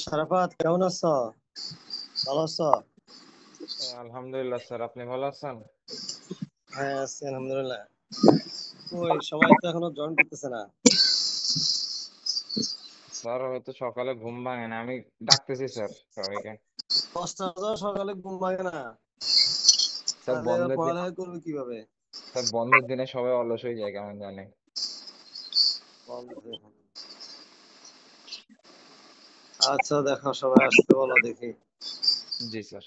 শারাফাত, কেমন আছো? ভালো আছো? আলহামদুলিল্লাহ স্যার, আপনি ভালো আছেন? হ্যাঁ, আছি আলহামদুলিল্লাহ। ওই সবাই তো এখনো জয়েন করতেছে না। স্যার হয়তো সকালে ঘুম ভাঙে না, আমি ডাকতেছি স্যার সবাইকে। 10টা বাজে সকালে ঘুম ভাঙে না? স্যার তাহলে এরা বন্ধের দিন, পড়ালেখা করবে কিভাবে? স্যার বন্ধের দিনে সবাই অলস হয়ে যায় কেমন জানে। বন্ধ। আচ্ছা, দেখো সবাই আসতে বলো দেখি। জি স্যার।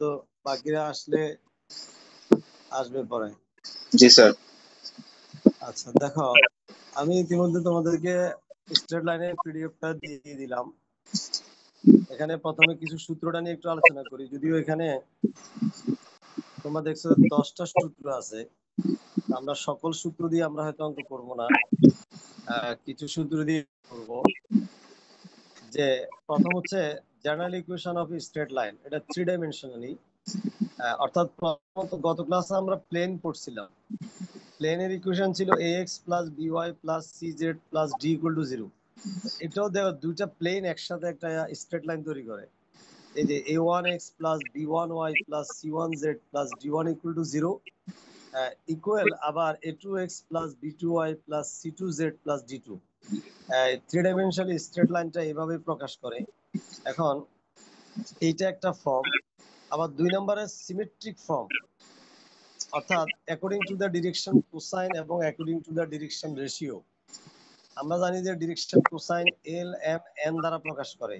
তো বাকিরা আসলে আসবে পরে। জি স্যার। আচ্ছা দেখো, আমি ইতিমধ্যে তোমাদেরকে স্ট্রেট লাইনের পিডিএফটা দিয়ে দিলাম। এখানে প্রথমে কিছু সূত্রটা নিয়ে একটু আলোচনা করি, যদিও এখানে তোমরা দেখছো 10টা সূত্র আছে। আমরা সকল সূত্র দিয়ে আমরা হয়তো অঙ্ক করবো না, কিছু সূত্র দিয়ে করব। যে প্রথম হচ্ছে general equation of straight line, এটা 3 ডাইমেনশনালি। অর্থাৎ প্রথমত গত ক্লাসে আমরা প্লেন পড়ছিলাম। প্লেনের ইকুয়েশন ছিল ax plus by plus cz plus d equal to 0। এটাও দেখো, দুইটা প্লেন একসাথে একটা স্ট্রেট লাইন তৈরি করে। এই যে a1x plus b1y plus c1z plus d1 equal to 0 equal আবার a2x plus b2y plus c2z plus d2। 3 dimensional straight লাইনটা এভাবে প্রকাশ করে। এখন এইটা একটা ফর্ম। আবার 2 নম্বরের সিমেট্রিক ফর্ম, অর্থাৎ according to the direction cosine এবং according to the direction ratio. আমরা জানি যে direction cosine L M n দ্বারা প্রকাশ করে,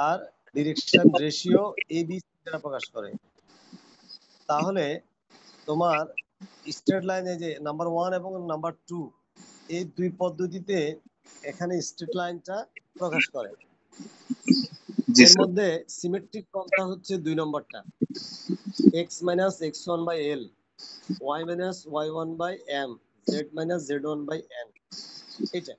আর direction ratio a b c দ্বারা প্রকাশ করে। তাহলে তোমার স্ট্রেট লাইনে যে নাম্বার 1 এবং নাম্বার 2, এই দুই পদ্ধতিতে এখানে স্ট্রেট লাইনটা প্রকাশ করে। জি এর স্যার। মধ্যে সিমেট্রিক ফর্মটা হচ্ছে 2 নম্বরটা, x minus x one by L, y minus y one by M, z minus z one by N. এটা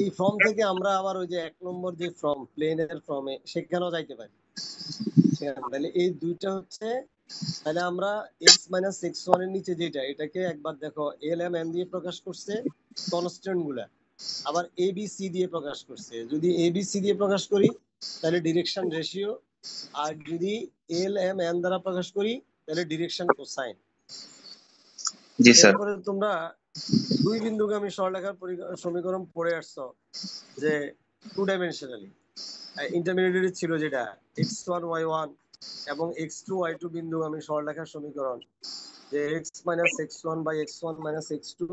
এই ফর্ম থেকে আমরা আবার ওই যে 1 নম্বর যে ফর্ম প্লেনের ফর্মে সেখানেও যাইতে পারি। তাহলে এই দুইটা হচ্ছে, তাহলে আমরা x মাইনাস এক্স ওয়ান এর নিচে যেটা, এটাকে একবার দেখো এল এম এন দিয়ে প্রকাশ করছে কনস্ট্যান্ট গুলা, আবার এ বি সি দিয়ে প্রকাশ করছে। যদি এ বি সি দিয়ে প্রকাশ করি তাহলে ডিরেকশন রেশিও, আর যদি এল এম এন দ্বারা প্রকাশ করি তাহলে ডিরেকশন কোসাইন। জি স্যার। এরপরে তোমরা দুই বিন্দুগামী সরলরেখার সমীকরণ পড়ে আসছো, যে 2 ডাইমেনশনালি ইন্টারমিডিয়েট ছিল যেটা x1 y1 এবং x2 y2 বিন্দুগামী সরলরেখার সমীকরণ, যে x minus x one by x one minus x two,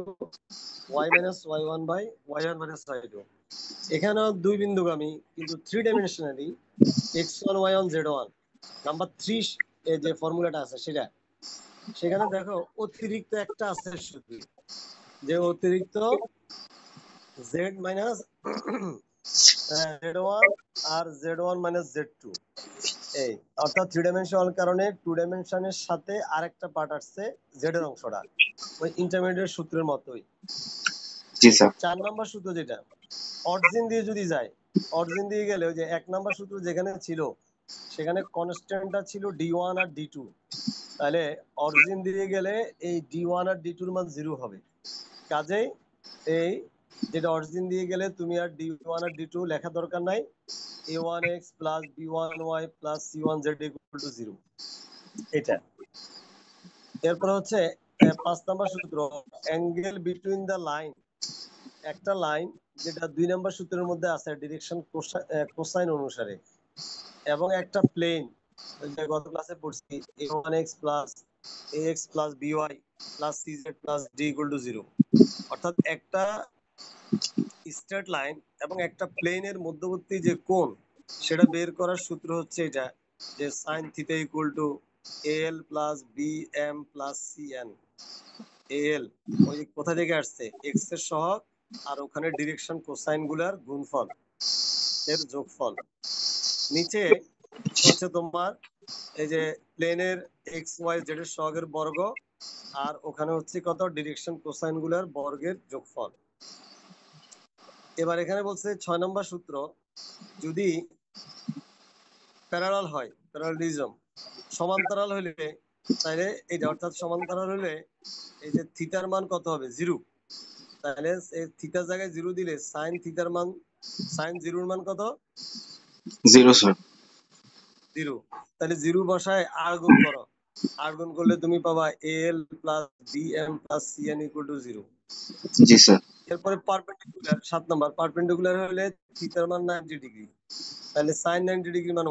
y minus y one by y one minus y two. এখানেও দুই বিন্দুগামী কিন্তু 3 dimensionally x1 y1 z1। Number 3 এ যে ফর্মুলাটা আছে সেটা, সেখানে দেখো অতিরিক্ত একটা আছে শুধু, যে অতিরিক্ত z মাইনাস z1 আর z1 মাইনাস z2। এই অর্থাৎ 3 ডাইমেনশনাল কারণে 2 ডাইমেনশনের সাথে আরেকটা পার্ট আসছে, জেড এর অংশটা ওই ইন্টারমিডিয়েট সূত্রের মতোই। জি স্যার। 4 নম্বর সূত্র যেটা অরিজিন দিয়ে যদি যায়, অরিজিন দিয়ে গেলে ওই যে 1 নম্বর সূত্র যেখানে ছিল সেখানে কনস্ট্যান্টটা ছিল d1 আর d2। তাহলে অরিজিন দিয়ে গেলে এই d1 আর d2 এর মান 0 হবে। কাজেই এই যেটা অরিজিন দিয়ে গেলে তুমি আর d1 আর d2 লেখা দরকার নাই, a1x plus b1y plus c1z equal to 0। এটা। এরপর হচ্ছে 5 নম্বর সূত্র, অ্যাঙ্গেল বিটুইন দ্য লাইন। একটা লাইন যেটা 2 নম্বর সূত্রের মধ্যে আছে ডিরেকশন কোসাইন অনুসারে, এবং একটা প্লেন গত ক্লাসে পড়ছি a1x plus ax plus by plus cz plus d equal to 0, অর্থাৎ একটা স্ট্রেট লাইন এবং একটা প্লেনের মধ্যবর্তী যে কোণ সেটা বের করার সূত্র হচ্ছে এটা, যে sin theta equal to al plus bm plus cn। al ওই কোথা থেকে আসছে, x এর সহগ আর ওখানে ডিরেকশন কোসাইন গুলার গুণফল এর যোগফল। নিচে হচ্ছে তোমার এই যে প্লেনের এক্স ওয়াই জেড এর সহগের বর্গ, আর ওখানে হচ্ছে কত ডিরেকশন কোসাইন গুলার বর্গের যোগফল। এবার এখানে বলছে 6 নম্বর সূত্র, যদি প্যারালাল হয়, প্যারালালিজম সমান্তরাল হলে, তাহলে এইটা অর্থাৎ সমান্তরাল হলে এই যে থিটার মান কত হবে, 0। তাহলে এই থিটার জায়গায় 0 দিলে সাইন থিটার মান, সাইন 0 এর মান কত, 0 স্যার। 0। তাহলে 0 বসায় আর গুণ করো, আর গুণ করলে তুমি পাবা al plus bm plus cn equal to 0। জি স্যার। এরপরে পারপেন্ডিকুলার 7 নাম্বার, পারপেন্ডিকুলার হলে থিটার মান 90 ডিগ্রি, তাহলে sin 90 ডিগ্রি মান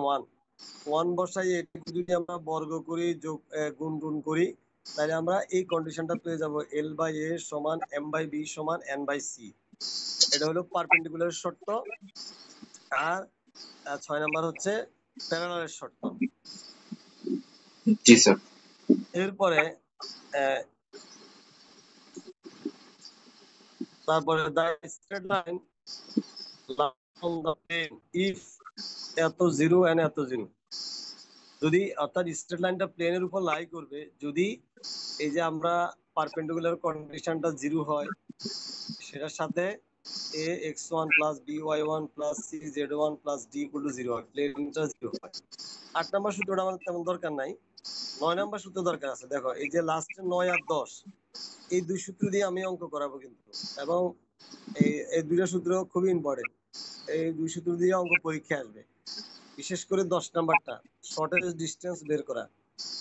1 বসাই এটাকে যদি আমরা বর্গ করি, যোগ গুণ করি, তাহলে আমরা এই কন্ডিশনটা পেয়ে যাব l/a সমান m/b সমান n/c। এটা হলো পারপেন্ডিকুলারের শর্ত। আর 6 নাম্বার হচ্ছে প্যারালালের শর্ত। জি স্যার। এরপরে তারপরে the straight line on the plane if এত 0 and এত 0, যদি অর্থাৎ স্ট্রেট লাইনটা প্লেনের উপর লাই করবে যদি এই যে আমরা পারপেন্ডিকুলার কন্ডিশনটা 0 হয়, সেটার সাথে ax1 plus by1 plus cz1 plus d equal to 0 হয়, প্লেনটা 0 হয়। 8 নাম্বার সূত্রটা আমাদের তেমন দরকার নাই, 9 নাম্বার সূত্র দরকার আছে। দেখো এই যে লাস্টে 9 আর 10, এই দুই সূত্র দিয়ে আমি অঙ্ক করাবো কিন্তু, এবং এই দুইটা সূত্র খুবই ইম্পর্টেন্ট। এই দুই সূত্র দিয়ে অঙ্ক পরীক্ষা আসবে, বিশেষ করে 10 নাম্বারটা শর্টেজ ডিসটেন্স বের করা,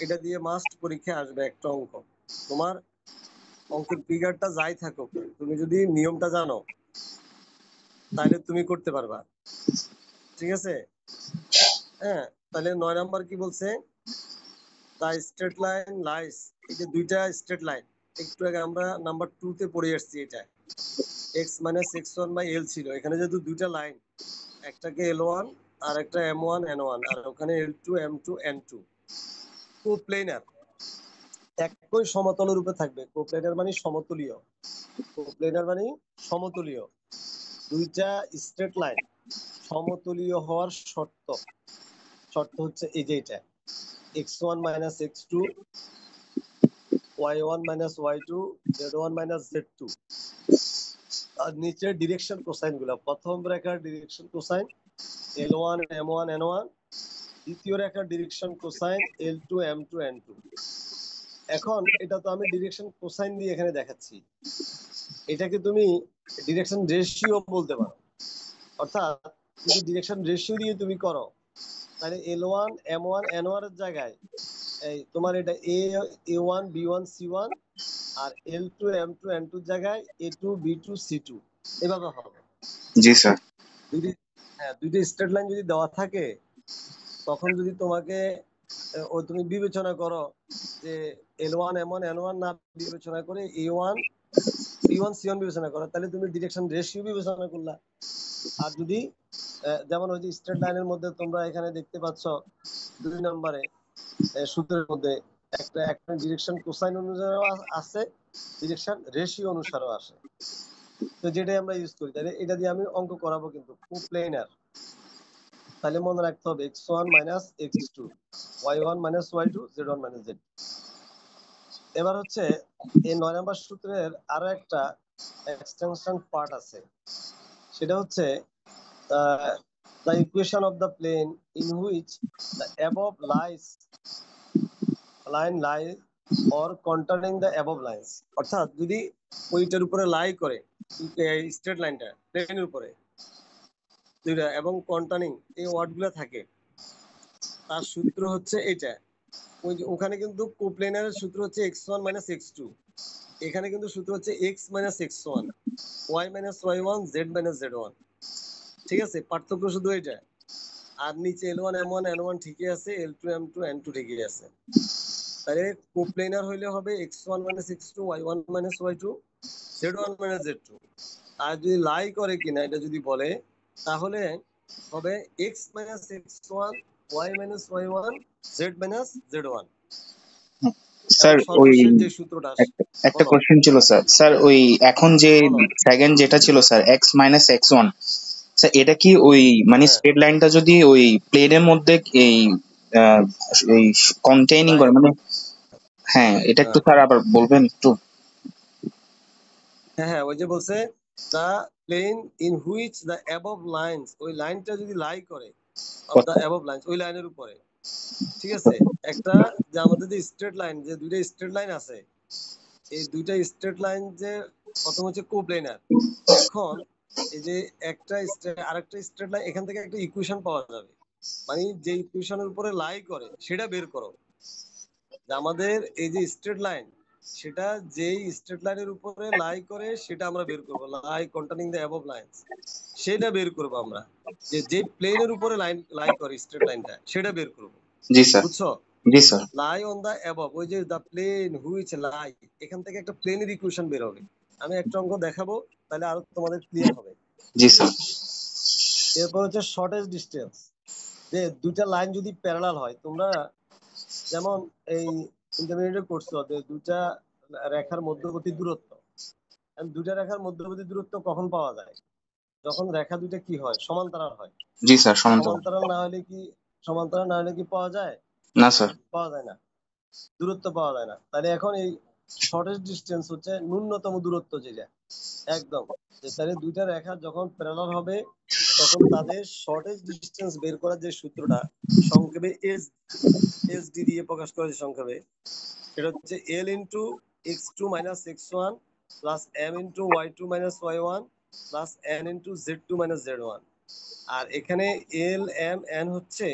এটা দিয়ে মাস্ট পরীক্ষা আসবে একটা অঙ্ক। তোমার অঙ্কের ফিগারটা যাই থাকুক, তুমি যদি নিয়মটা জানো তাহলে তুমি করতে পারবা, ঠিক আছে? হ্যাঁ, তাহলে 9 নাম্বার কি বলছে, দা স্ট্রেট লাইন লাইস, এই যে দুইটা স্ট্রেট লাইন একটু আগে আমরা নাম্বার 2 তে পড়ে আসছি, এটা x minus x1 by l ছিল, এখানে যেহেতু দুইটা লাইন, একটাকে l1 আর একটা m1 n1, আর ওখানে l2 m2 n2, কোপ্লেনার একই সমতলের উপরে থাকবে। কোপ্লেনার মানে সমতলীয়, কোপ্লেনার মানে সমতলীয়। দুইটা স্ট্রেট লাইন সমতলীয় হওয়ার শর্ত হচ্ছে এই যে এটা x1 minus x2, y1 minus y2, z1 minus z2। আর নিচে ডিরেকশন কোসাইন গুলা, প্রথম রেখার direction cosine l1 m1 n1, দ্বিতীয় রেখার direction cosine l2 m2 n2। এখন এটা তো আমি ডিরেকশন কোসাইন দিয়ে এখানে দেখাচ্ছি, এটাকে তুমি ডিরেকশন রেশিও বলতে পারো। অর্থাৎ যদি ডিরেকশন রেশিও দিয়ে তুমি করো, তাহলে l1 m1 n1 এর জায়গায় এই তোমার এটা a1 b1 c1, আর l2 m2 n2 এর জায়গায় a2 b2 c2, এভাবে হবে। জি স্যার। দুইটা স্ট্রেট লাইন যদি দেওয়া থাকে, তখন যদি তোমাকে তুমি বিবেচনা করো যে l1 m1 n1 না বিবেচনা করে a1 b1 c1 বিবেচনা করো, তাহলে তুমি ডিরেকশন রেশিও বিবেচনা করলা। আর যদি যেমন ওই যে স্ট্রেট লাইনের মধ্যে তোমরা এখানে দেখতে পাচ্ছ 2 নম্বরে সূত্রের মধ্যে একটা ডিরেকশন কোসাইন অনুসারেও আছে, ডিরেকশন রেশিও অনুসারেও আসে, তো যেটাই আমরা ইউজ করি, তাহলে এটা দিয়ে আমি অঙ্ক করাবো কিন্তু কোপ্লেনার। তাহলে মনে রাখতে হবে x1 minus x2, y1 minus y2, z1 minus z। এবার হচ্ছে এই 9 নম্বর সূত্রের আরো একটা এক্সটেনশন পার্ট আছে, সেটা হচ্ছে the equation of the plane in which the above line lies or containing the above lines। অর্থাৎ যদি ওইটার উপরে লাই করে স্ট্রেট লাইনটা প্লেনের উপরে দুইটা এবং কন্টেইনিং এই ওয়ার্ডগুলো থাকে, তার সূত্র হচ্ছে এটা। ওই যে ওখানে কিন্তু কোপ্লেনারের সূত্র হচ্ছে x1 মাইনাস x2, এখানে কিন্তু সূত্র হচ্ছে x minus x1, y minus y1, z minus z1। ঠিক আছে, পার্থক্য শুধু এটা। আর নিচে L1 M1 N1 ঠিকই আছে, L2 M2 N2 ঠিকই আছে। তাহলে কোপ্লেনার হইলে হবে x1 - x2 y1 - y2 z1 - z2। আর যদি লাই করে কিনা এটা যদি বলে তাহলে হবে x - x1 y - y1 z - z1। Sir এবং ওই সর্বশেষ যে সূত্রটা একটা বলো কোশ্চেন ছিল স্যার। স্যার ওই এখন যে বলো। সেকেন্ড যেটা ছিল স্যার x - x1, স্যার এটা কি ওই মানে হ্যাঁ, স্ট্রেট লাইনটা যদি ওই প্লেনের মধ্যে এই আহ, এই কন্টেইনিং লাই করে মানে, হ্যাঁ এটা একটু হ্যাঁ স্যার আবার বলবেন একটু। হ্যাঁ হ্যাঁ, ওই যে বলছে the plane in which the above lines, ওই লাইনটা যদি লাই করে অফ দ্য আচ্ছা, অ্যাবভ লাইন্স, ওই লাইনের উপরে, ঠিক আছে। একটা যে আমাদের যে স্ট্রেট লাইন, যে দুইটা স্ট্রেট লাইন আছে, এই দুইটা স্ট্রেট লাইন যে প্রথম হচ্ছে কোপ্লেনার। এখন এই যে একটা আরেকটা স্ট্রেট লাইন, এখান থেকে একটা ইকুয়েশন পাওয়া যাবে, মানে যে ইকুয়েশনের উপরে লাই করে সেটা বের করো। যে আমাদের এই যে স্ট্রেট লাইন, সেটা যেই স্ট্রেট লাইনের উপরে লাই করে সেটা আমরা বের করবো, লাই কন্টেনিং দ্য অ্যাবভ লাইন্স, সেটা বের করবো আমরা। যে যে প্লেনের উপরে লাইন লাই করে স্ট্রেট লাইনটা, সেটা বের করবো। জি স্যার। বুঝছো? জি sir. Lie on the above, ওই যে দা প্লেন হুইচ লাই, এখান থেকে একটা প্লেনের ইকুয়েশন বের হবে। আমি একটা অঙ্ক দেখাবো, তাহলে আরো তোমাদের ক্লিয়ার হবে। জি স্যার। এরপর হচ্ছে শর্টেজ ডিস্টেন্স। যে দুইটা লাইন যদি প্যারালাল হয়, তোমরা যেমন এই ইন্টারমিডিয়েট করছো যে দুইটা রেখার মধ্যবর্তী দূরত্ব, দুইটা রেখার মধ্যবর্তী দূরত্ব কখন পাওয়া যায়? যখন রেখা দুইটা কি হয়, সমান্তরাল হয়। জি স্যার, সমান্তরাল। সমান্তরাল না হলে কি, সমান্তরাল না হলে কি পাওয়া যায়? না স্যার। পাওয়া যায় না, দূরত্ব পাওয়া যায় না। তাহলে এখন এই শর্টেজ ডিস্টেন্স হচ্ছে ন্যূনতম দূরত্ব, যেটা একদম, যে তাহলে দুইটা রেখা যখন প্যারালাল হবে তখন তাদের শর্টেজ ডিস্টেন্স বের করার যে সূত্রটা, সংক্ষেপে এসডি দিয়ে প্রকাশ করা, যে সংক্ষেপে সেটা হচ্ছে L into x2 - x1 plus m into y2 - y1 plus n into z2 - z1। আর এখানে L M N হচ্ছে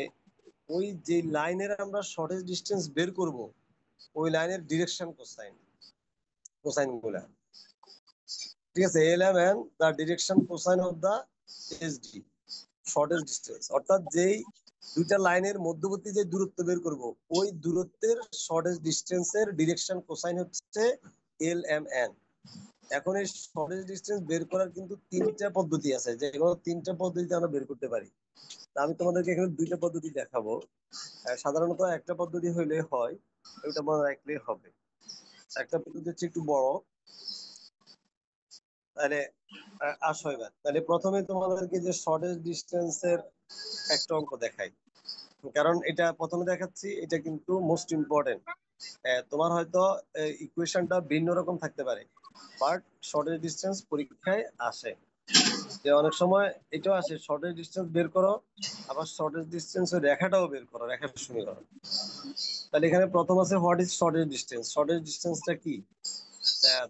ওই যে লাইনের আমরা শর্টেজ ডিস্টেন্স বের করব, ওই লাইনের ডিরেকশন কোসাইন, কোসাইন গুলা, ঠিক আছে। L M N the direction cosine of the SD, shortest distance, অর্থাৎ যেই দুইটা লাইনের মধ্যবর্তী যে দূরত্ব বের করব, ওই দূরত্বের শর্টেজ ডিস্টেন্সের ডিরেকশন কোসাইন হচ্ছে L M N। এখন এই শর্টেজ ডিস্টেন্স বের করার কিন্তু তিনটা পদ্ধতি আছে, যেগুলো তিনটা পদ্ধতিতে আমরা বের করতে পারি। আমি তোমাদেরকে এখানে দুইটা পদ্ধতি দেখাবো। সাধারণত একটা পদ্ধতি হইলে হয়, ওইটা মনে রাখলে হবে। একটা পদ্ধতি হচ্ছে একটু বড়। তাহলে আসো এবার, তাহলে প্রথমে তোমাদেরকে যে শর্টেজ ডিস্টেন্সের একটা অঙ্ক দেখাই, কারণ এটা প্রথমে দেখাচ্ছি, এটা কিন্তু মোস্ট ইম্পর্টেন্ট। তোমার হয়তো ইকুয়েশনটা ভিন্ন রকম থাকতে পারে, বাট শর্টেজ ডিস্টেন্স পরীক্ষায় আসে। যে অনেক সময় এটাও আসে, শর্টেজ ডিস্টেন্স বের করো, আবার শর্টেজ ডিস্টেন্স রেখাটাও বের করো, রেখার সমীকরণ। তাহলে এখানে প্রথম আছে what is shortest distance. Shortest ডিস্টেন্সটা কি?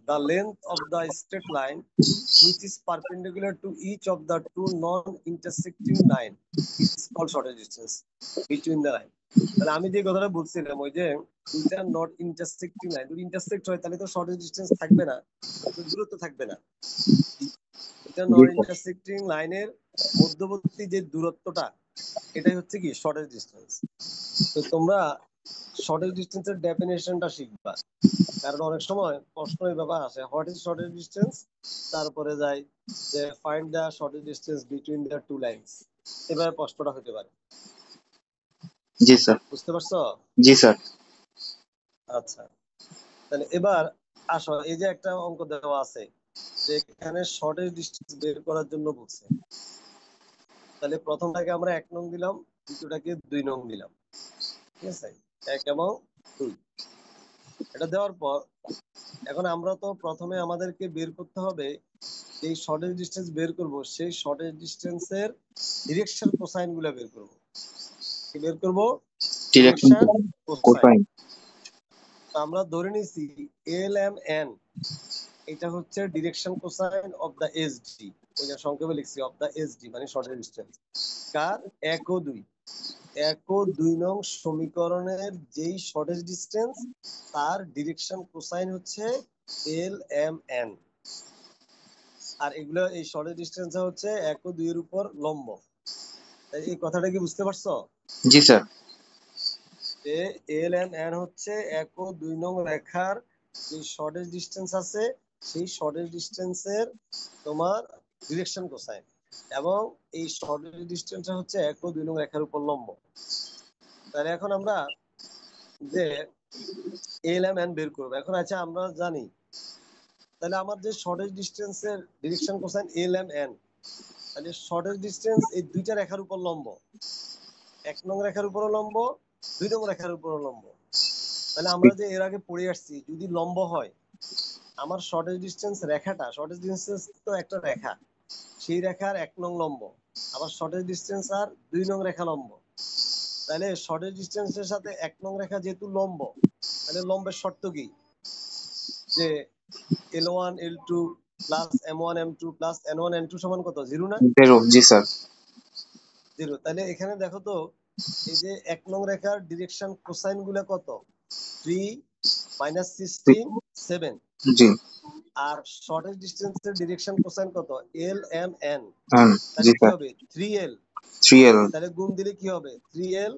the length of the straight line which is perpendicular to each of the two non-intersecting line is called shortest distance between the line. তাহলে আমি যে কথাটা বলছিলাম, ওই যে দুইটা নট ইন্টারসেক্টিং লাইন যদি ইন্টারসেক্ট হয় তাহলে তো শর্টেজ ডিস্টেন্স থাকবে না, দূরত্ব থাকবে না। দুইটা জি নন স্যার। ইন্টারসেক্টিং লাইনের মধ্যবর্তী যে দূরত্বটা, এটাই হচ্ছে কি শর্টেজ ডিস্টেন্স। তো তোমরা শর্টেজ ডিস্টেন্সের ডেফিনেশনটা শিখবা, কারণ অনেক সময় প্রশ্ন এইভাবে আসে, হোয়াট ইজ শর্টেজ ডিস্টেন্স, তারপরে যাই যে find the shortest distance between the two lines, এভাবে প্রশ্নটা হতে পারে। জি স্যার। বুঝতে পারছো? জি স্যার। আচ্ছা, তাহলে এবার আসো, এই যে একটা অঙ্ক দেওয়া আছে, যে এখানে শর্টেজ ডিস্টেন্স বের করার জন্য বলছে। তাহলে প্রথমটাকে আমরা 1 নং দিলাম, দ্বিতীয়টাকে 2 নং দিলাম, ঠিক আছে, 1 এবং 2। এটা দেওয়ার পর এখন আমরা তো প্রথমে আমাদেরকে বের করতে হবে, এই শর্টেজ ডিস্টেন্স বের করব, সেই শর্টেজ ডিস্টেন্সের ডিরেকশন কোসাইন গুলা বের করব। কি বের করব? Direction direction cosine. কোসাইন। আমরা ধরে নিছি এল এম এন, এটা হচ্ছে direction cosine of the SD, ওই যে সংক্ষেপে লিখছি অফ দা এসডি মানে শর্টেজ ডিস্টেন্স। কার? 1 ও 2, 1 ও 2 নং সমীকরণের যেই শর্টেজ ডিস্টেন্স, তার ডিরেকশন কোসাইন হচ্ছে এল এম এন। আর এগুলো এই শর্টেজ ডিস্টেন্স হচ্ছে 1 ও 2 এর উপর লম্ব। এই কথাটা কি বুঝতে পারছো? জি স্যার। যে এল এম এন হচ্ছে 1 ও 2 নং রেখার যে শর্টেজ ডিস্টেন্স আছে সেই শর্টেজ ডিস্টেন্সের তোমার ডিরেকশন কোসাইন, এবং এই শর্টেজ ডিস্টেন্সটা হচ্ছে 1 ও 2 নং রেখার উপর লম্ব। তাহলে এখন আমরা যে এল এম এন বের করবো। এখন আচ্ছা আমরা জানি তাহলে আমার যে শর্টেজ ডিস্টেন্সের direction cosine L M N, তাহলে শর্টেজ ডিস্টেন্স এই দুইটা রেখার উপর লম্ব, 1 নং রেখার উপর লম্ব, 2 নং রেখার উপর লম্ব। তাহলে আমরা যে এর আগে পড়ে আসছি যদি লম্ব হয়, আমার শর্টেজ ডিস্টেন্স রেখাটা, শর্টেজ ডিস্টেন্স তো একটা রেখা, সেই রেখার 1 নং লম্ব, আবার শর্টেজ ডিস্টেন্স আর 2 নং রেখা লম্ব। তাহলে শর্টেজ ডিস্টেন্সের সাথে 1 নং রেখা যেহেতু লম্ব, তাহলে লম্বের শর্ত কি? যে L1 L2 plus M1 M2 plus N1 N2 সমান কত? 0 না? 0। জি স্যার। 0। তাহলে এখানে দেখো তো এই যে 1 নং রেখার ডিরেকশন কোসাইন গুলো কত? 3 -16 7। জি। আর শর্টেজ ডিস্টেন্সের ডিরেকশন কোসাইন কত? L M N। জি তাহলে কি স্যার। হবে? 3L। 3L তাহলে গুণ দিলে কি হবে? 3L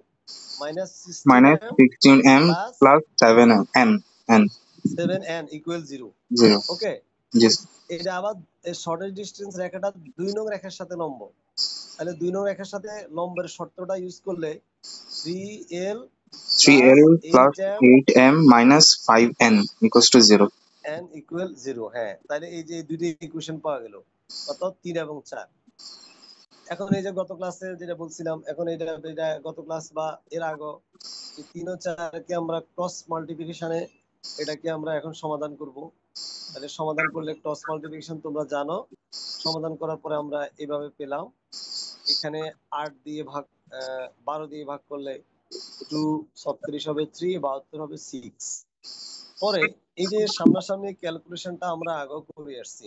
minus 16M 16M plus plus 7M N 7N equal 0। 0। ওকে, জি। এটা আবার শর্টেজ ডিস্টেন্স রেখাটা 2 নং রেখার সাথে লম্ব। তাহলে 2 নং রেখার সাথে লম্বের শর্তটা ইউজ করলে 3L 3L plus 8M 8M minus 5N equals to 0। N equal 0। হ্যাঁ, তাহলে এই যে দুইটা ইকুয়েশন পাওয়া গেল, কত? 3 এবং 4। এখন এই যে গত ক্লাসে যেটা বলছিলাম, এখন এটা গত ক্লাস বা এর আগে এই 3 ও 4 কে আমরা ক্রস মাল্টিপ্লিকেশনে এটাকে আমরা এখন সমাধান করব। তাহলে সমাধান করলে ক্রস মাল্টিপ্লিকেশন তোমরা জানো, সমাধান করার পরে আমরা এইভাবে পেলাম, এখানে 8 দিয়ে ভাগ 12 দিয়ে ভাগ করলে 2 36 হবে 3, 72 হবে 6। পরে এই যে সামনাসামনি ক্যালকুলেশনটা আমরা আগেও করে আসছি,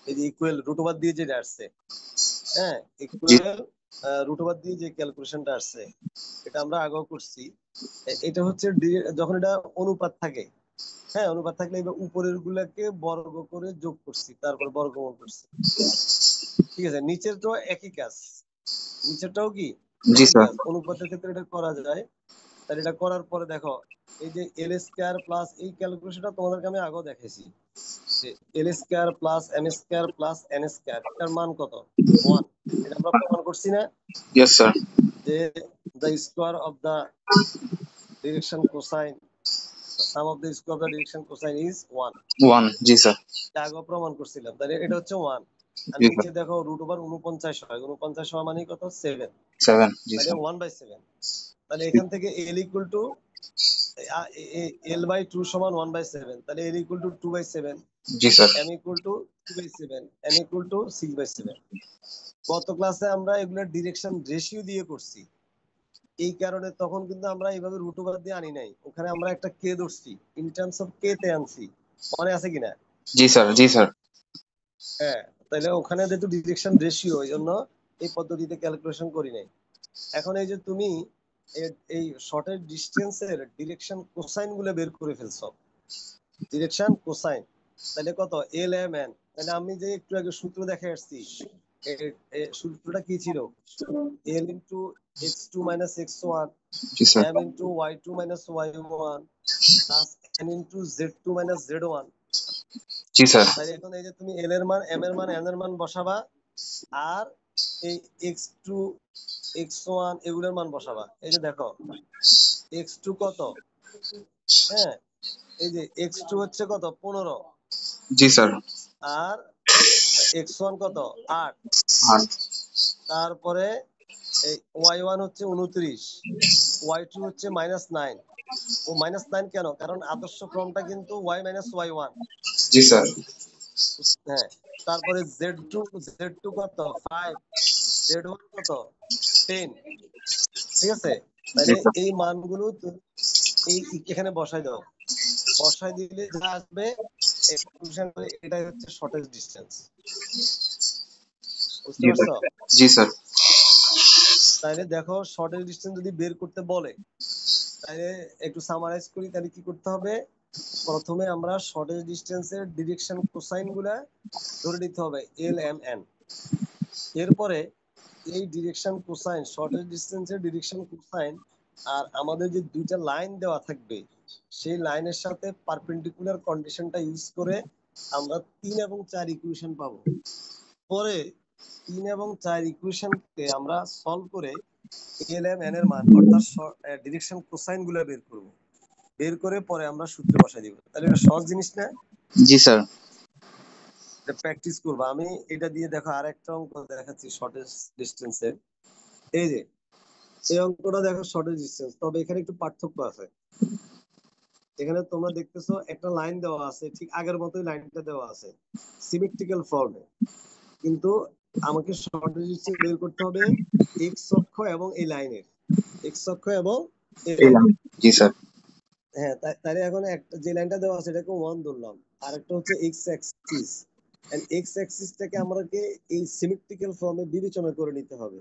এই যে ইকুয়াল রুট ওভার দিয়ে যেটা আসছে, হ্যাঁ, জি। ইকুয়াল রুট ওভার দিয়ে যে ক্যালকুলেশনটা আসছে এটা আমরা আগেও করছি। এটা হচ্ছে যখন এটা অনুপাত থাকে, হ্যাঁ, অনুপাত থাকলে এবার উপরের গুলাকে বর্গ করে যোগ করছি, তারপর বর্গমূল করছি। ঠিক আছে, নিচের তো একই কাজ, নিচেরটাও কি জি একই স্যার। কাজ, অনুপাতের ক্ষেত্রে এটা করা যায়। তাহলে এটা করার পরে দেখো এই যে এল স্কয়ার প্লাস, এই ক্যালকুলেশনটা তোমাদেরকে আমি আগেও দেখেছি, যে L square plus M square plus N square, এটার মান কত? 1। এটা আমরা প্রমাণ করছি না, Yes sir। যে the square of the direction cosine, the sum of the square of the direction cosine is 1। 1। G sir. এটা আগেও প্রমাণ করছিলাম। তাহলে এটা হচ্ছে 1। আর জি নিচে স্যার। দেখো রুট ওভার 49 হয়, 49 হওয়া মানে কত? 7। 7। জি তাহলে স্যার। 1/7। তাহলে এখান থেকে L ইকুয়াল টু L/2 সমান 1/7, তাহলে L equal to 2/7, G sir. M equal to 3/7, N equal to 6/7। গত ক্লাসে আমরা এগুলোর ডিরেকশন রেশিও দিয়ে করছি, এই কারণে তখন কিন্তু আমরা এইভাবে রুট ওভার দিয়ে আনি নাই, ওখানে আমরা একটা কে ধরছি, ইন টার্মস অফ কে তে আনছি, মনে আছে কিনা? জি স্যার। জি স্যার। হ্যাঁ, তাহলে ওখানে যেহেতু ডিরেকশন রেশিও, এই জন্য এই পদ্ধতিতে ক্যালকুলেশন করি নাই। এখন এই যে তুমি এই শর্টের ডিস্টেন্সের ডিরেকশন কোসাইন গুলো বের করে ফেলছো, ডিরেকশন কোসাইন, তাহলে কত? L M N. তাহলে আমি যে একটু আগে সূত্র দেখে আসছি, সূত্রটা কি ছিল? L into x2 minus x1 জি sir. m into y2 minus y1 plus n into z2 minus z1। জি স্যার। তাহলে এখন এই যে তুমি এল এর মান, এম এর মান, এন এর মান বসাবা, আর এই x2 x1 এগুলোর মান বসাবা। এই যে দেখো x2 কত, হ্যাঁ, এই যে x2 হচ্ছে কত? 15। জি স্যার। আর x1 কত? 8। 8। তারপরে এই y1 হচ্ছে 29, y2 হচ্ছে -9। ও -9 কেন? কারণ আদর্শ ক্রমটা কিন্তু y - y1। জি স্যার। হ্যাঁ, তারপরে z2 কত? 5, z1 কত? 10। ঠিক আছে, জি তাহলে স্যার। এই মানগুলো তুমি এই এখানে বসাই দাও, বসাই দিলে যা আসবে এটাই হচ্ছে শর্টেজ ডিস্টেন্স। বুঝতে জি স্যার। পারছো? জি স্যার। তাহলে দেখো শর্টেজ ডিস্টেন্স যদি বের করতে বলে, তাহলে একটু সামারাইজ করি, তাহলে কি করতে হবে? প্রথমে আমরা শর্টেজ ডিস্টেন্সের ডিরেকশন কোসাইন গুলা ধরে নিতে হবে, এল এম এন। এরপরে এই ডিরেকশন কোসাইন, শর্টেজ ডিসটেন্সের ডিরেকশন কোসাইন আর আমাদের যে দুইটা লাইন দেওয়া থাকবে সেই লাইনের সাথে পারপেন্ডিকুলার কন্ডিশনটা ইউজ করে আমরা 3 এবং 4 ইকুয়েশন পাবো। পরে 3 এবং 4 ইকুয়েশনকে আমরা সলভ করে এলএম এন এর মান অর্থাৎ ডিরেকশন কোসাইন গুলো বের করব। বের করে পরে আমরা সূত্রে বসাই দিব। তাহলে এটা সহজ জিনিস না? জি স্যার। এটা প্র্যাকটিস করবো। আমি এটা দিয়ে দেখো আরেকটা অঙ্ক দেখাচ্ছি শর্টেজ ডিস্টেন্সের। এই যে এই অঙ্কটা দেখো শর্টেজ ডিস্টেন্স, তবে এখানে একটু পার্থক্য আছে। এখানে তোমরা দেখতেছো একটা লাইন দেওয়া আছে, ঠিক আগের মতোই লাইনটা দেওয়া আছে সিমেট্রিক্যাল ফর্মে, কিন্তু আমাকে শর্টেজ ডিস্টেন্স বের করতে হবে এক্স অক্ষ এবং এই লাইনের, এক্স অক্ষ এবং এই লাইনের। জি স্যার। হ্যাঁ, তাহলে এখন একটা যে লাইনটা দেওয়া আছে এটাকে 1 ধরলাম, আর একটা হচ্ছে এক্স অ্যাক্সিস, এন্ড এক্স অ্যাক্সিসটাকে আমাদেরকে এই সিমেট্রিক্যাল ফর্মে বিবেচনা করে নিতে হবে।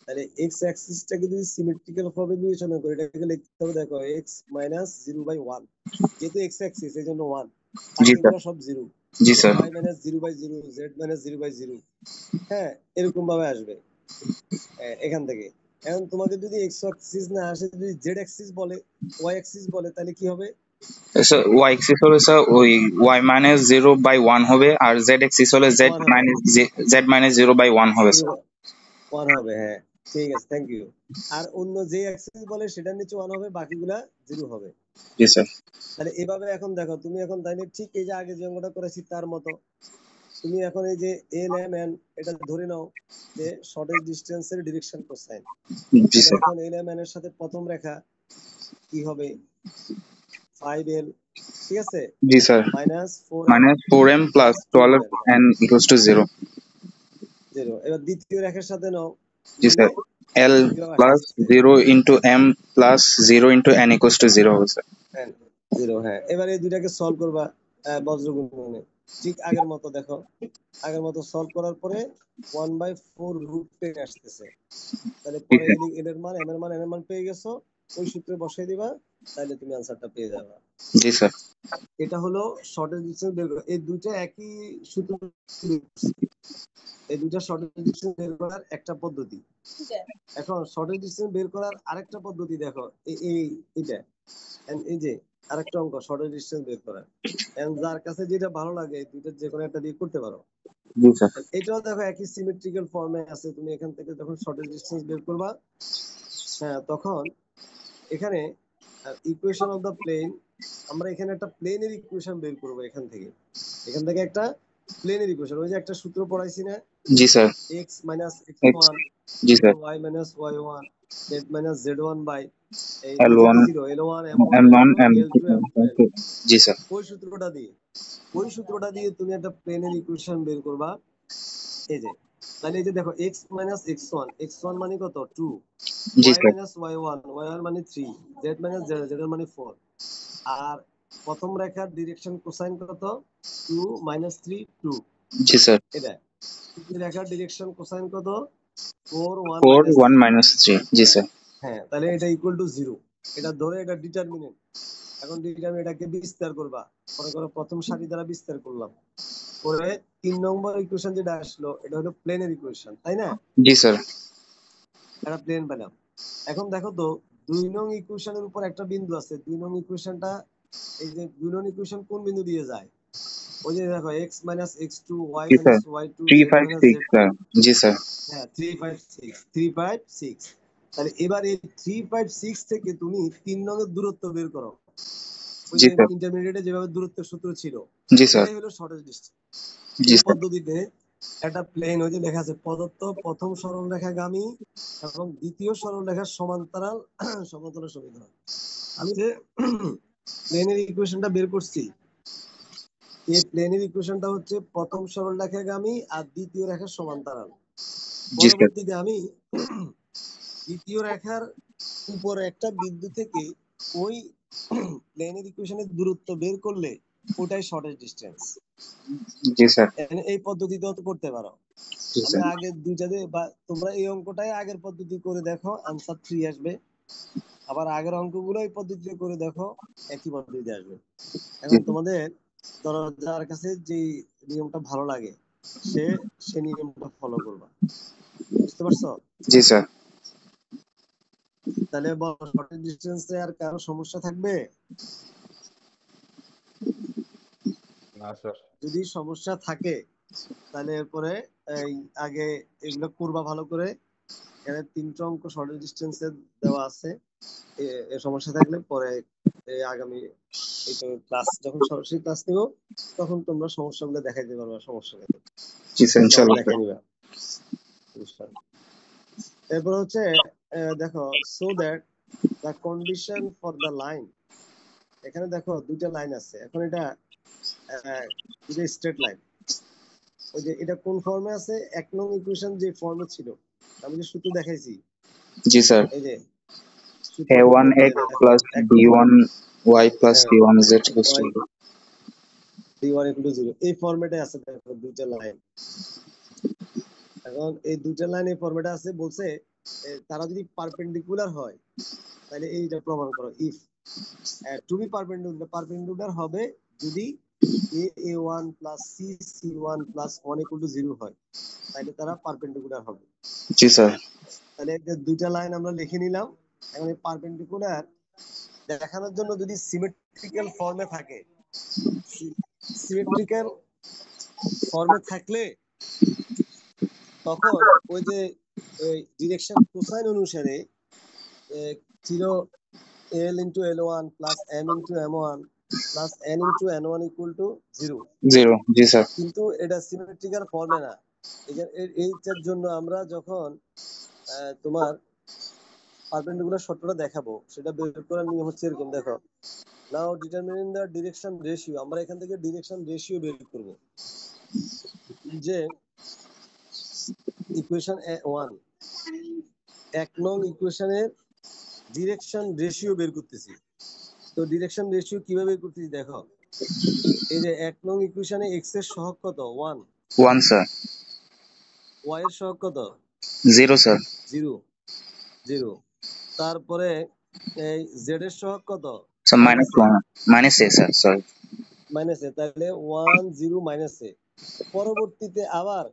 তাহলে এক্স অ্যাক্সিসটাকে যদি সিমেট্রিক্যাল ফর্মে বিবেচনা করি এটাকে লিখতে হবে দেখো এক্স মাইনাস 0/1, যেহেতু এক্স অ্যাক্সিস এই জন্য 1, জি বাকিগুলো স্যার। সব 0, জি sir. y minus 0/0, z minus 0/0। হ্যাঁ, এরকম ভাবে আসবে এখান থেকে। এখন তোমাকে যদি এক্স অ্যাক্সিস না আসে, যদি জেড অ্যাক্সিস বলে, ওয়াই অ্যাক্সিস বলে, তাহলে কি হবে? স্যার ওয়াই এক্সিস হলে স্যার ওই y-0/1 হবে, আর জেড এক্সিস হলে 1 হবে, z-0/1 হবে স্যার। 1 হবে। হ্যাঁ, ঠিক আছে, থ্যাংক ইউ। আর অন্য যে অ্যাক্সিস বলে সেটার নিচে 1 হবে, বাকিগুলা 0 হবে। জি স্যার। তাহলে এভাবে এখন দেখো তুমি এখন তাইলে ঠিক এই যে আগে যে অঙ্কটা করেছি তার মতো তুমি এখন এই যে এল এম এন এটা ধরে নাও যে শর্টেজ ডিস্টেন্সের ডিরেকশন কোসাইন। জি তাহলে স্যার। এখন এল এম এন এর সাথে প্রথম রেখা কি হবে? 5l, ঠিক আছে, জি sir. Minus 4m -4m plus + 12n, n = 0। 0। এবার দ্বিতীয় রেখার সাথে নাও, জি নিলে স্যার। l দ্বিতীয় + আসতেছে 0 * m + 0 * n = 0 হবে স্যার। 0। হ্যাঁ, এবার এই দুইটাকে সলভ করবা বজ্র গুণনে, ঠিক আগের মতো দেখো, আগের মতো সলভ করার পরে 1/4 রুট 10 আসতেছে। তাহলে জি পরে স্যার। এল এর মান, এম এর মান, এন এর মান পেয়ে গেছো, ওই সূত্রে বসাই দিবা, তাহলে তুমি আনসারটা পেয়ে যাবে। জি স্যার। এটা হলো শর্টেজ ডিসটেন্স বের করা। এই দুইটা একই সূত্র, এই দুইটা শর্টেজ ডিসটেন্স বের করার একটা পদ্ধতি। এখন শর্টেজ ডিসটেন্স বের করার আরেকটা পদ্ধতি দেখো, এইটা এই যে আরেকটা অঙ্ক শর্টেজ ডিসটেন্স বের করার। যার কাছে যেটা ভালো লাগে এই দুইটা যে কোনো একটা দিয়ে করতে পারো। জি স্যার। এটাও দেখো একই সিমেট্রিক্যাল ফর্মে আছে। তুমি এখান থেকে যখন শর্টেজ ডিসটেন্স বের করবা, হ্যাঁ, তখন এখানে ইকুয়েশন অফ দা প্লেন, আমরা এখানে একটা প্লেনের ইকুয়েশন বের করব। এখান থেকে একটা প্লেনের ইকুয়েশন, ওই যে একটা সূত্র পড়াইছি না, জি sir. x minus x1 G into sir. y minus y1 z minus z1 by এই L1 নিচেতে ছিল L1 M1 M1 M2 M2 L2 M2 M2। জি স্যার। ওই সূত্রটা দিয়ে তুমি একটা প্লেনের ইকুয়েশন বের করবা। এই যে তাহলে এই যে দেখো x minus x1 মানে কত 2, জি y স্যার। minus y1 মানে 3, z minus z z মানে 4। আর প্রথম রেখার ডিরেকশন কোসাইন কত? 2 3 2। জি স্যার। এটা দ্বিতীয় রেখার ডিরেকশন কোসাইন কত? 4 1 4 1 3। - 3। জি স্যার। হ্যাঁ, তাহলে এটা ইকুয়াল টু 0। এটা ধরে এটা ডিটারমিনেন্ট। এখন ডিটারমিনেন্টটাকে বিস্তার করবা, মনে করো প্রথম সারি দ্বারা বিস্তার করলাম, পরে 3 নম্বর ইকুয়েশন যেটা আসলো এটা হলো প্লেনের ইকুয়েশন, তাই না? জি স্যার। এটা প্লেন পেলাম। এখন দেখো তো 2 নং ইকুয়েশনের উপর একটা বিন্দু আছে। 2 নং ইকুয়েশনটা, এই যে 2 নং ইকুয়েশন কোন বিন্দু দিয়ে যায়? ওই যে দেখো x x2 y জি sir. y2 3 z 5 6 z2। Sir. জি স্যার। হ্যাঁ, 3 5 6। তাহলে এবার এই 3 5 6 থেকে তুমি 3 নংয়ের দূরত্ব বের করো। ওই জি যে স্যার। ইন্টারমিডিয়েটে যেভাবে দূরত্বের সূত্র ছিল, জি স্যার। এটাই হলো শর্টেজ ডিসটেন্স। জি এই স্যার। পদ্ধতিতে একটা প্লেন, ওই যে লেখা আছে প্রদত্ত প্রথম সরলরেখাগামী এবং দ্বিতীয় সরলরেখার সমান্তরাল সমতলের সমীকরণ। আমি যে প্লেনের ইকুয়েশনটা বের করছি, এই প্লেনের ইকুয়েশনটা হচ্ছে প্রথম সরলরেখাগামী আর দ্বিতীয় রেখার সমান্তরাল। জি স্যার। পরবর্তীতে আমি দ্বিতীয় রেখার উপরে একটা বিন্দু থেকে ওই প্লেনের ইকুয়েশনের দূরত্ব বের করলে ওটাই শর্টেজ ডিসটেন্স। জি স্যার। এই পদ্ধতিতেও তো করতে পারো। জি আমি স্যার। আগের দুইটাতে, বা তোমরা এই অঙ্কটাই আগের পদ্ধতি করে দেখো, আনসার 3 আসবে। আবার আগের অঙ্কগুলো এই পদ্ধতিতে করে দেখো, একই পদ্ধতিতে আসবে। জি এখন তোমাদের ধরো যার কাছে যে নিয়মটা ভালো লাগে সে নিয়মটা ফলো করবা। বুঝতে পারছো? জি স্যার। তাহলে বলো শর্টেজ ডিস্টেন্সে আর কারো সমস্যা থাকবে? না স্যার। যদি সমস্যা থাকে তাহলে এরপরে এই আগে এগুলো করবা ভালো করে। এখানে 3টা অঙ্ক শর্টেজ ডিস্টেন্সে দেওয়া আছে। এ সমস্যা থাকলে পরে আগামী এই তো ক্লাস যখন সরাসরি ক্লাস নিব তখন তোমরা সমস্যাগুলো দেখাইতে পারবা, সমস্যা নেই, জি স্যার, তখন ইনশাআল্লাহ দেখে স্যার। নিবা। এরপর হচ্ছে দেখো so that the condition for the line. এখানে দেখো দুইটা লাইন আছে। এখন এটা দুটো স্ট্রেট লাইন। ওই যে এটা কোন ফর্মে আছে, 1 নং ইকুয়েশন যে ফর্মে ছিল আমি যে সূত্র দেখাইছি, জি স্যার। এই যে সূত্রটা a1 বলতে x দেখো plus 1 নং b1 y plus c1 z equals y to d1 = 0 এই ফরম্যাটে আছে। দেখো দুইটা লাইন। এখন এই দুইটা লাইন এই ফরম্যাটে আছে, বলছে তারা যদি পারপেন্ডিকুলার হয় তাহলে এইটা প্রমাণ করো। ইফ টু বি পারপেন্ডিকুলার হবে যদি a1 plus c c1 plus 1 = 0 হয়, তাহলে তারা পারপেন্ডিকুলার হবে। জি স্যার। তাহলে এই যে দুইটা লাইন আমরা লিখে নিলাম। এখন এই পারপেন্ডিকুলার দেখানোর জন্য যদি সিমেট্রিক্যাল ফর্মে থাকে, সিমেট্রিক্যাল ফর্মে থাকলে তখন ওই যে ডিরেকশন কোসাইন অনুসারে ছিল l into l1 plus m into m1 plus n into n1 = 0, 0 জি স্যার। কিন্তু এটা সিমেট্রিক্যাল ফর্মে না। এইটার জন্য আমরা যখন তোমার পারপেন্ডিকুলার সূত্রটা দেখাবো সেটা বের করার নিয়ম হচ্ছে এরকম। দেখো নাও ডিটারমিনিং দ্য ডিরেকশন রেশিও, আমরা এখান থেকে ডিরেকশন রেশিও বের করব। যে ইকুয়েশন 1, 1 নং ইকুয়েশনের ডিরেকশন রেশিও বের করতেছি। তো ডিরেকশন রেশিও কিভাবে বের করতেছি দেখো, এই যে 1 নং ইকুয়েশনে এক্স এর সহগ কত 1, 1 স্যার। ওয়াই এর সহগ কত 0 স্যার। 0, 0। তারপরে এই জেড এর সহগ কত sir minus A, minus a sir, sorry. Minus A, তাহলে 1 0 মাইনাস এ। পরবর্তীতে আবার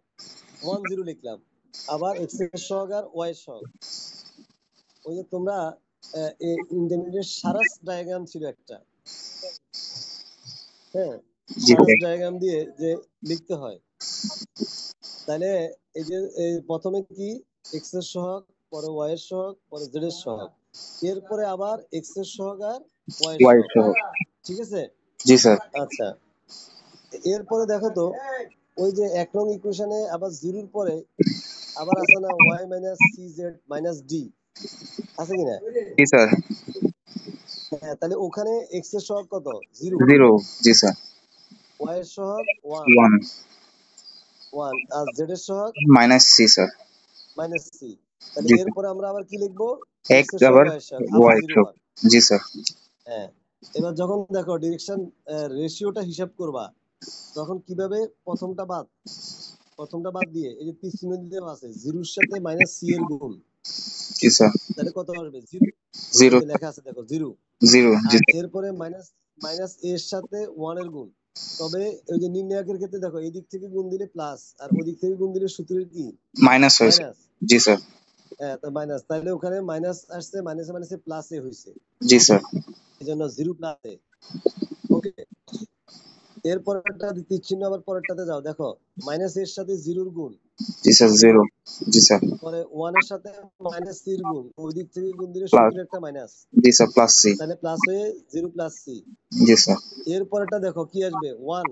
1 0 লিখলাম, আবার এক্স এর সহগ আর ওয়াই এর সহগ। ওই যে তোমরা ইন্টারমিডিয়েট সারাস ডায়াগ্রাম ছিল একটা, হ্যাঁ, জি সারাস স্যার। ডায়াগ্রাম দিয়ে যে লিখতে হয়। তাহলে এই যে প্রথমে কি এক্স এর সহগ, পরে ওয়াই এর সহগ, পরে জেড এর সহগ, এরপরে আবার এক্স এর সহগ আর ওয়াই এর y সহগ। সহ। ঠিক আছে? জি স্যার। আচ্ছা, এরপরে দেখো তো ওই যে 1 নং ইকুয়েশনে আবার জিরোর পরে আবার আছে না y minus c z minus d, আছে কিনা? জি স্যার। হ্যাঁ, তাহলে ওখানে এক্স এর সহগ কত 0, 0 জি স্যার। ওয়াই এর সহগ 1, 1 1, আর জেড এর সহগ minus c sir. Minus c. তাহলে জি স্যার। এরপরে আমরা আবার কি লিখবো, x এক্স এর সহগ আবার ওয়াই এর সহগ আবার y 0 সহ। বার। জি স্যার। হ্যাঁ, এবার যখন দেখো ডিরেকশন রেশিওটা হিসাব করবা তখন কিভাবে, প্রথমটা বাদ দিয়ে এই যে তীর চিহ্ন দিতে আছে, জিরোর সাথে মাইনাস সি এর গুণ, জি স্যার। তাহলে কত আসবে 0, এই 0 যে লেখা আছে দেখো 0। 0 জি আর স্যার। এরপরে মাইনাস মাইনাস এর সাথে 1 এর গুণ। তবে ওই যে নির্ণায়কের ক্ষেত্রে দেখো এই দিক থেকে গুণ দিলে প্লাস আর ওই দিক থেকে গুণ দিলে সূত্রের কি মাইনাস হয় স্যার। মাইনাস। জি স্যার। হ্যাঁ, তো মাইনাস, তাহলে ওখানে মাইনাস আসছে, মাইনাসে মাইনাসে প্লাসে হয়েছে, জি স্যার। এই জন্য 0 প্লাসে। ওকে, এরপরটা তীর চিহ্ন আবার পরেরটাতে যাও, দেখো মাইনাস এর সাথে 0 গুণ জি স্যার। 0, 0 জি স্যার। পরে 1 এর সাথে মাইনাস সি এর গুণ, ওই দিক থেকে গুণ দিলে প্লাস। সূত্রে একটা মাইনাস, জি স্যার, প্লাস c। তাহলে প্লাস হয়ে 0 প্লাস সি। জি স্যার। এরপরটা দেখো কি আসবে 1,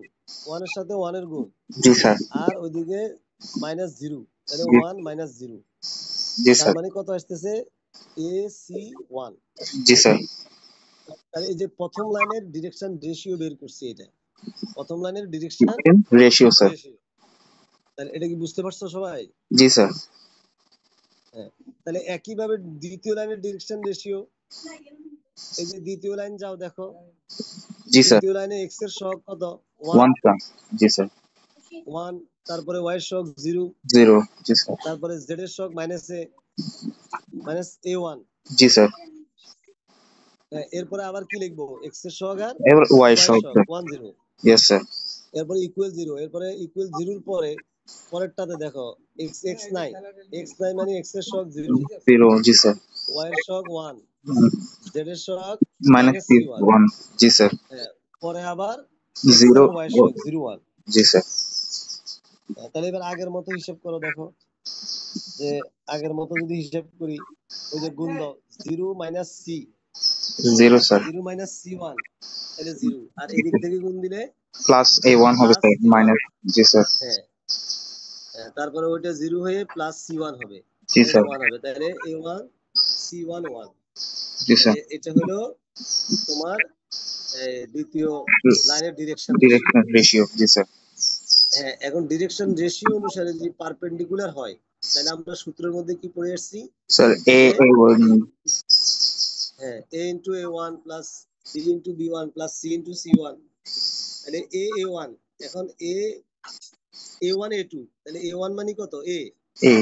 1 এর সাথে 1 এর গুণ, জি স্যার। আর ওইদিকে মাইনাস 0, তাহলে জি 1 মাইনাস 0, জি তার স্যার। মানে কত আসতেছে এ সি 1। G sir. তাহলে এই যে প্রথম লাইনের ডিরেকশন রেশিও বের করছি, এটা প্রথম লাইনের ডিরেকশন রেশিও স্যার। রেশিও। তাহলে এটা কি বুঝতে পারছো সবাই? জি স্যার। হ্যাঁ, তাহলে একইভাবে দ্বিতীয় লাইনের ডিরেকশন রেশিও, এই যে দ্বিতীয় লাইন যাও দেখো, জি স্যার। দ্বিতীয় লাইনে এক্স এর সহগ কত 1 1, স্যার। জি স্যার। 1, তারপরে ওয়াই এর সহগ 0, 0 জি স্যার। তারপরে জেড এর সহগ minus A, minus a1। G sir. এরপরে আবার কি লিখবো, এক্স এর সহগ আর এবার y ওয়াই এর সহ সহগ স্যার। 1 0, yes sir. এরপরে ইকুয়াল 0, এরপরে ইকুয়াল 0 এর পরে পরেরটাতে দেখো x9 মানে x এর সহগ 0, 0 জি স্যার y এর সহগ 1, z এর সহগ মাইনাস -c1। 1 জি স্যার হ্যাঁ, পরে আবার x 0 এবং y এর সহগ 0, 1। জি স্যার তাহলে এবার আগের মতো হিসাব করো, দেখো যে আগের মতো যদি হিসাব করি, ওই যে গুণ দাও 0 minus c, 0 sir 0 minus c1, তাহলে 0, আর এদিক থেকে গুণ দিলে প্লাস a1 হবে প্লাস স্যার c1। মাইনাস জি স্যার হ্যাঁ, তারপরে ওইটা 0 হয়ে প্লাস c1 হবে, জি এটা স্যার 1 হবে, তাহলে a1 c1 1। জি স্যার তাহলে এটা হলো তোমার দ্বিতীয় লাইনের ডিরেকশন রেশিও। ডিরেকশন রেশিও জি স্যার হ্যাঁ, এখন ডিরেকশন রেশিও অনুসারে যদি পারপেন্ডিকুলার হয়, তাহলে আমরা সূত্রের মধ্যে কি পড়ে আসছি স্যার যে হ্যাঁ, a into a1 plus b into b1 plus c into c1, তাহলে a1, এখন a1 a2, তাহলে a1 মানে কত a, এ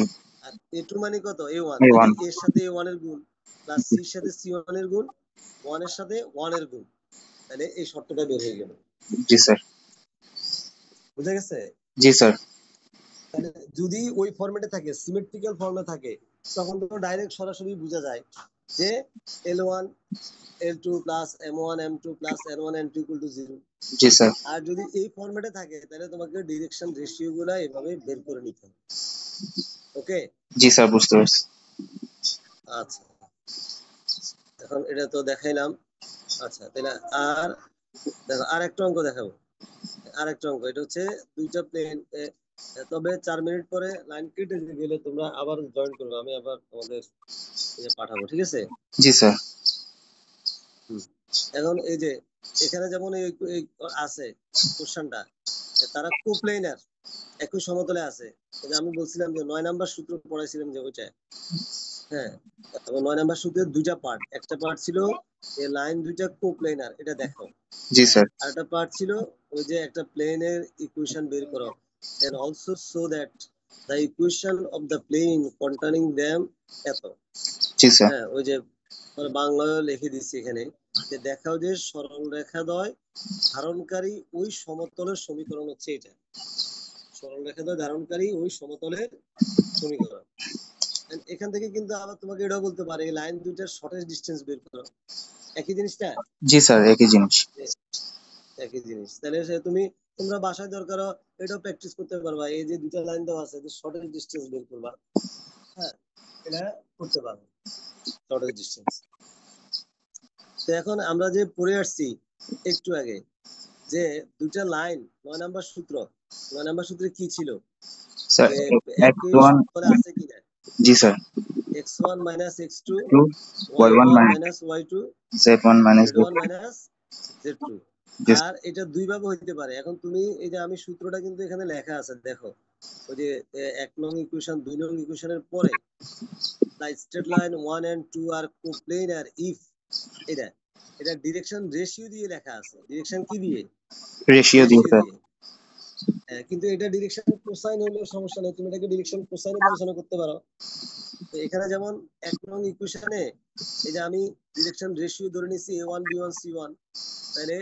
আর a2 মানে কত a1, তাহলে a1 a এর সাথে a1 এর গুণ প্লাস c এর সাথে c1 এর গুণ 1 এর সাথে 1 এর গুণ, তাহলে এই শর্তটা বের হয়ে গেল। জি স্যার বুঝা গেছে? জি স্যার তাহলে যদি ওই ফরম্যাটে থাকে, সিমেট্রিক্যাল ফর্মে থাকে, তখন তো ডাইরেক্ট সরাসরি বোঝা যায় যে L1 L2 plus M1 M2 plus N1 N2 equal to 0। জি স্যার আর যদি এই ফরম্যাটে থাকে, তাহলে তোমাকে ডিরেকশন রেশিও গুলা এভাবে বের করে নিতে হবে। ওকে, জি স্যার বুঝতে পারছি আচ্ছা, এখন এটা তো দেখাইলাম। আচ্ছা, তাহলে আর দেখো আরেকটা অঙ্ক দেখাবো, আরেকটা অঙ্ক। এটা হচ্ছে দুইটা প্লেন, তবে 4 মিনিট পরে লাইন কেটে গেলে তোমরা আবার জয়েন করবে, আমি আবার তোমাদের পাঠাবো, ঠিক আছে? জি স্যার এখন এই যে এখানে যেমন এই আছে কোশ্চেনটা, তারা কোপ্লেনার একই সমতলে আছে। ওই যে আমি বলছিলাম যে 9 নাম্বার সূত্র পড়াইছিলাম যে ওইটা। হ্যাঁ, এবং 9 নাম্বার সূত্রের দুইটা পার্ট, একটা পার্ট ছিল এই লাইন দুইটা কোপ্লেনার, এটা দেখো। জি স্যার আর একটা পার্ট ছিল ওই যে একটা প্লেনের ইকুয়েশন বের করো, and also show that the equation of the plane containing them এত। জি স্যার হ্যাঁ, ওই যে বাংলায় লিখে দিচ্ছি এখানে, যে দেখাও যে সরল রেখাদ্বয় ধারণকারী ওই সমতলের সমীকরণ হচ্ছে এটা। সরল রেখাদ্বয় ধারণকারী ওই সমতলের সমীকরণ। And এখান থেকে কিন্তু আবার তোমাকে এটাও বলতে পারে এই লাইন দুইটার শর্টেস্ট ডিসটেন্স বের করো, একই জিনিসটা, জি স্যার একই জিনিস একই জিনিস। তাহলে তোমরা বাসায় দরকার এটাও প্র্যাকটিস করতে পারবা, এই যে দুইটা লাইন দেওয়া আছে, শর্টেস্ট ডিসটেন্স বের করবা। হ্যাঁ, এটা করতে পারবে শর্টেস্ট ডিসটেন্স। তো এখন আমরা যে পড়ে আসছি একটু আগে, যে দুইটা লাইন 9 নাম্বার সূত্র, 9 নাম্বার সূত্রে কি ছিল, স্যার যে একই x1 সমতলে আছে কিনা, জি sir x1 minus x2 y1 y1 minus y2 z1 minus z1 minus z2। জি আর এটা দুই ভাবে হইতে পারে। এখন তুমি এই যে আমি সূত্রটা কিন্তু এখানে লেখা আছে, দেখো ওই যে 1 নং ইকুয়েশন 2 নং ইকুয়েশনের পরে the straight line 1 and 2 are coplanar if, এটা এটা ডিরেকশন রেশিও দিয়ে লেখা আছে। ডিরেকশন কি দিয়ে? রেশিও দিয়ে রেশিও স্যার দিয়ে। কিন্তু এটা ডিরেকশন কোসাইন হলে সমস্যা নেই, তুমি এটাকে ডিরেকশন কোসাইনে বিবেচনা করতে পারো। তো এখানে যেমন 1 নং ইকুয়েশনে এই যে আমি ডিরেকশন রেশিও ধরে নিছি a1 b1 c1, তাহলে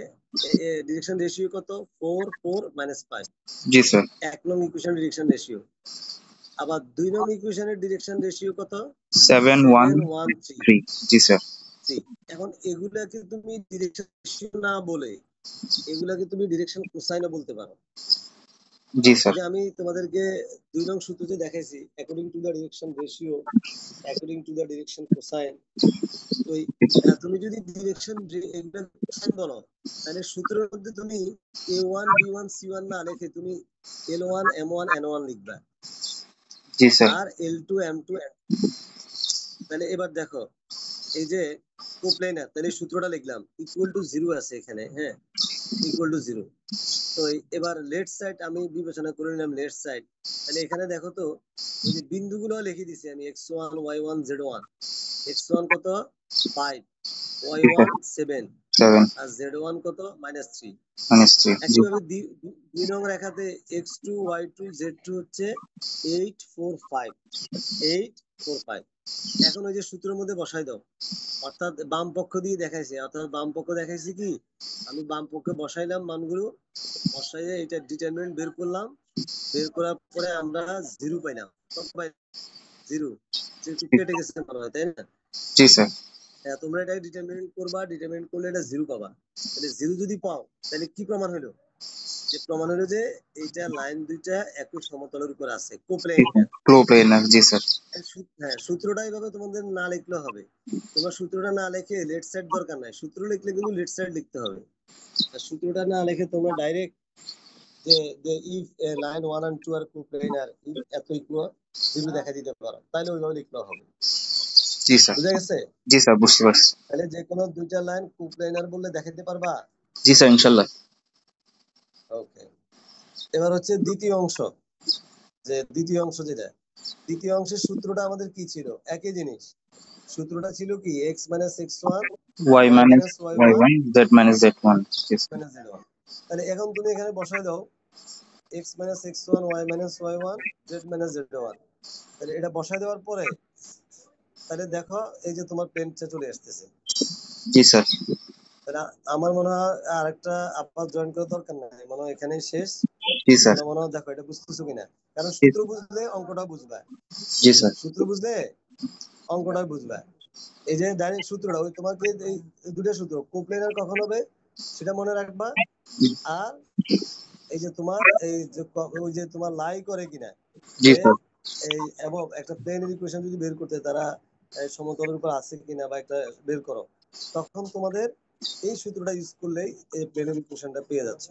ডিরেকশন রেশিও কত? 4 4 5। জি স্যার 1 নং ইকুয়েশন ডিরেকশন রেশিও। আবার 2 নং ইকুয়েশনের ডিরেকশন রেশিও কত? 7 1 7 1 3 3 জি স্যার 3। এখন এগুলাকে তুমি ডিরেকশন রেশিও না বলে এগুলাকে তুমি ডিরেকশন কোসাইনও বলতে পারো। জি স্যার এই যে আমি তোমাদেরকে 2 নং সূত্র যে দেখাইছি, according to the direction ratio according to the direction cosine, তো তুমি যদি ডিরেকশন এগুলা কোসাইন বলো, তাহলে সূত্রের মধ্যে তুমি a1 b1 c1 না লিখে তুমি l1 m1 n1 লিখবা, জি স্যার আর l2 m2 তাহলে এবার দেখো এই যে কোপ্লেনার, তাহলে সূত্রটা লিখলাম ইকুয়াল টু 0 আছে এখানে। হ্যাঁ, ইকুয়াল টু 0। তো এবার লেফট সাইড আমি বিবেচনা করে নিলাম, লেফট সাইড। তাহলে এখানে দেখো তো ওই যে বিন্দুগুলো লিখে দিছি আমি x1 y1 z1। x1 কত? 5, y1 7, 7 আর z1 কত? -3। মাইনাস 3 জি একইভাবে 2 নং রেখাতে x2 y2 z2 হচ্ছে 8 4 5, 8 4 5। এখন ওই যে সূত্রের মধ্যে বসাই দাও, অর্থাৎ বাম পক্ষ দিয়ে দেখাইছে, অর্থাৎ বাম পক্ষ দেখাইছি কি, আমি বাম পক্ষে বসাইলাম মানগুলো, বসাইয়ে এটা ডিটারমিনেন্ট বের করলাম, বের করার পরে আমরা জিরো পাইলাম, কত পাই? জিরো, যেহেতু কেটে গেছে মনে হয়, তাই না? জি স্যার। হ্যাঁ, তোমরা এটা ডিটারমিনেট করবা, ডিটারমিনেট করলে এটা জিরো পাবা। তাহলে জিরো যদি পাও তাহলে কি প্রমাণ হলো? যে প্রমাণ হলো যে এইটা লাইন দুইটা একই সমতলের উপর আছে, কোপ্লেনার। কোপ্লেনার, জি স্যার। হ্যাঁ, সূত্রটা এইভাবে তোমাদের না লিখলে হবে। তোমার সূত্রটা না লিখে লেফট সাইড দরকার নাই, সূত্র লিখলে কিন্তু লেফট সাইড লিখতে হবে। আর সূত্রটা না লিখে তোমরা ডাইরেক্ট যে যে ইফ লাইন 1 and 2 আর কোপ্লেনার, ইফ এত ইকুয়াল জিরো দেখা দিতে পারো, তাহলে ওইভাবে লিখলে হবে। জি স্যার। বুঝা গেছে? জি স্যার, বুঝতে পারছি। তাহলে যে কোনো দুইটা লাইন কোপ্লেনার বললে দেখাতে পারবা? জি স্যার, ইনশাল্লাহ। ওকে, এবার হচ্ছে দ্বিতীয় অংশ। যে দ্বিতীয় অংশ যেটা, দ্বিতীয় অংশের সূত্রটা আমাদের কি ছিল? একই জিনিস। সূত্রটা ছিল কি? x - x1 y y minus - y1 y1 z minus z1, জি স্যার। z1। তাহলে এখন তুমি এখানে বসায় দাও x - x1 y - y1 z - z1। তাহলে এটা বসায় দেওয়ার পরে তাহলে দেখো এই যে তোমার প্লেনটা চলে আসতেছে। জি স্যার। তাহলে আমার মনে হয় আরেকটা আবার জয়েন করার দরকার নাই, মনে হয় এখানেই শেষ। জি স্যার। তোমরা মনে হয় দেখো এটা বুঝতেছো কিনা, কারণ সূত্র বুঝলে অঙ্কটা বুঝবা। জি স্যার। সূত্র বুঝলে অঙ্কটা বুঝবা। এই যে ডাইরেক্ট সূত্রটা, ওই তোমাকে এই দুটো সূত্র, কোপ্লেনার কখন হবে সেটা মনে রাখবা। আর এই যে তোমার এই যে ওই যে তোমার লাই করে কিনা, জি যে স্যার। এই এবং একটা প্লেনের ইকুয়েশন যদি বের করতে তারা সমতলের উপর আছে কিনা বা একটা বের করো, তখন তোমাদের এই সূত্রটা ইউজ করলেই এই প্লেনের ইকুয়েশনটা পেয়ে যাচ্ছ।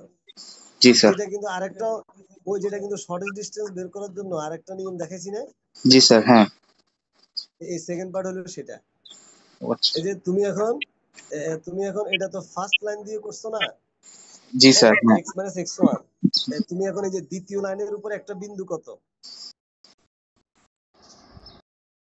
জি স্যার। এটা কিন্তু আরেকটা, ওই যেটা কিন্তু শর্টেস্ট ডিসটেন্স বের করার জন্য আরেকটা নিয়ম দেখাইছি না? জি স্যার, হ্যাঁ। এই সেকেন্ড পার্ট হলো সেটা। আচ্ছা। এই যে তুমি এখন এটা তো ফার্স্ট লাইন দিয়ে করছো না? জি স্যার, হ্যাঁ। x - x1। তুমি এখন এই যে দ্বিতীয় লাইনের উপর একটা বিন্দু কত?